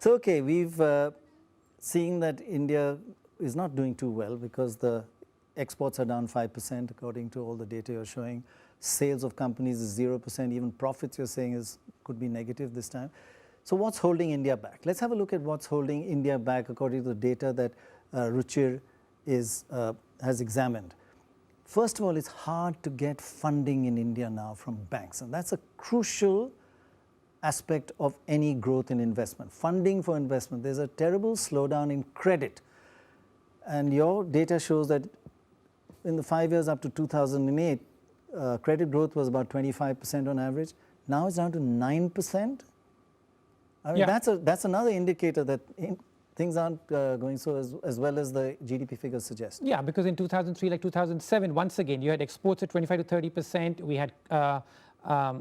So, okay, we've seen that India is not doing too well because the exports are down 5% according to all the data you're showing. Sales of companies is 0%. Even profits you're saying could be negative this time. So what's holding India back? Let's have a look at what's holding India back according to the data that Ruchir has examined. First of all, it's hard to get funding in India now from banks, and that's a crucial aspect of any growth in investment. Funding for investment. There's a terrible slowdown in credit, and your data shows that in the 5 years up to 2008, credit growth was about 25% on average. Now it's down to 9%. I mean, Yeah. that's another indicator that things aren't going so as well as the GDP figures suggest. Yeah, because in 2003, like 2007, once again, you had exports at 25 to 30%. We had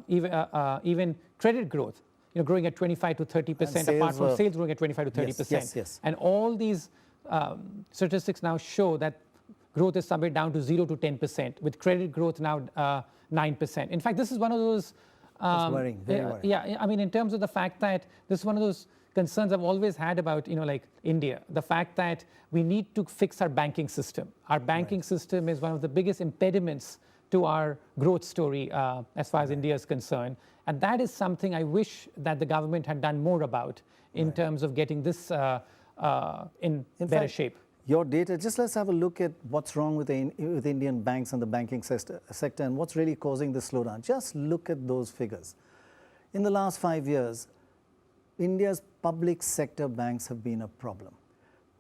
even credit growth, growing at 25 to 30%, apart from sales growing at 25 to 30%. Yes. And all these statistics now show that growth is somewhere down to 0 to 10%, with credit growth now 9%. In fact, this is one of those. That's worrying, very worrying. Yeah, I mean, in terms of the fact that this is one of those concerns I've always had about, like India, the fact that we need to fix our banking system. Our banking system is one of the biggest impediments to our growth story as far as India is concerned. And that is something I wish that the government had done more about in terms of getting this in better shape. Your data, just let's have a look at what's wrong with Indian banks and the banking sector and what's really causing the slowdown. Just look at those figures. In the last 5 years, India's public sector banks have been a problem.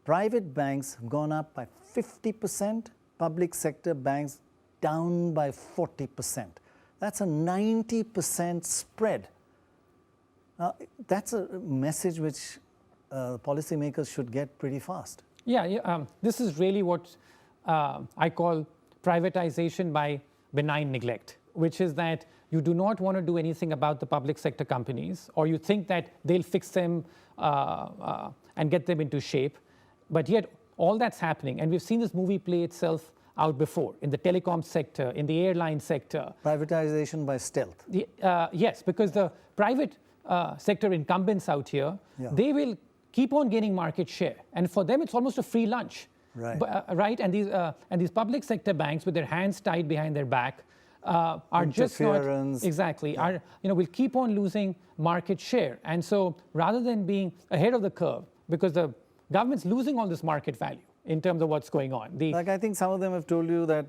Private banks have gone up by 50%, public sector banks down by 40%. That's a 90% spread. Now, that's a message which policymakers should get pretty fast. Yeah, this is really what I call privatization by benign neglect, which is that you do not want to do anything about the public sector companies, or you think that they'll fix them and get them into shape. But yet all that's happening, and we've seen this movie play itself out before in the telecom sector, in the airline sector. Privatization by stealth. Yes, because the private sector incumbents out here, they will keep on gaining market share, and for them it's almost a free lunch, right? And these public sector banks, with their hands tied behind their back, are just not exactly. Will keep on losing market share, and so rather than being ahead of the curve, because the government's losing all this market value in terms of what's going on. Like, I think some of them have told you that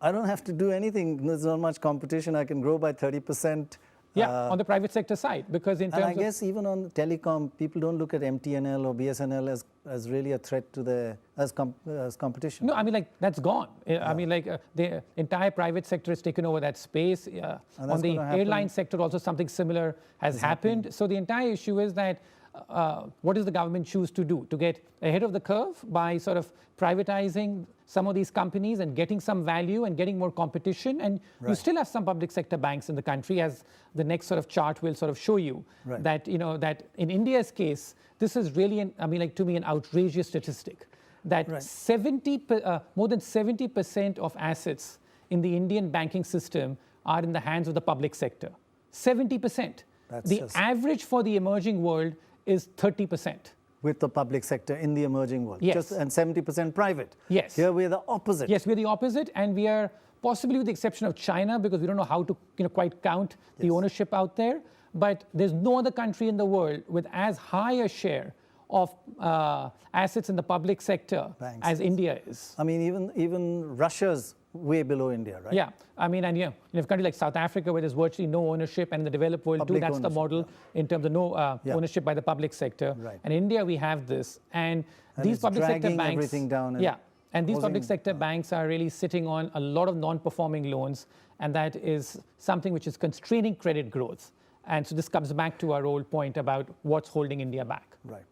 I don't have to do anything. There's not much competition. I can grow by 30%. Yeah, on the private sector side, because in terms of... And I guess even on telecom, people don't look at MTNL or BSNL as really a threat to as competition. No, I mean, like, that's gone. I mean, like, the entire private sector has taken over that space. On the airline sector also something similar has happened. So the entire issue is that what does the government choose to do? To get ahead of the curve by sort of privatizing some of these companies and getting some value and getting more competition. And you still have some public sector banks in the country, as the next sort of chart will sort of show you, that, that in India's case, this is really, to me, an outrageous statistic, that more than 70% of assets in the Indian banking system are in the hands of the public sector. 70%. The average for the emerging world is 30%. With the public sector in the emerging world. Yes. And 70% private. Yes. Here we're the opposite. Yes, we're the opposite, and we are possibly with the exception of China, because we don't know how to quite count the ownership out there. But there's no other country in the world with as high a share of assets in the public sector as India is. I mean, even Russia's way below India, right? Yeah, I mean, and you have countries like South Africa, where there's virtually no ownership, and in the developed world too, that's the model in terms of no ownership by the public sector. And in India, we have this, and these public sector banks, everything down. And these public sector banks are really sitting on a lot of non-performing loans, and that is something which is constraining credit growth. And so this comes back to our old point about what's holding India back. Right.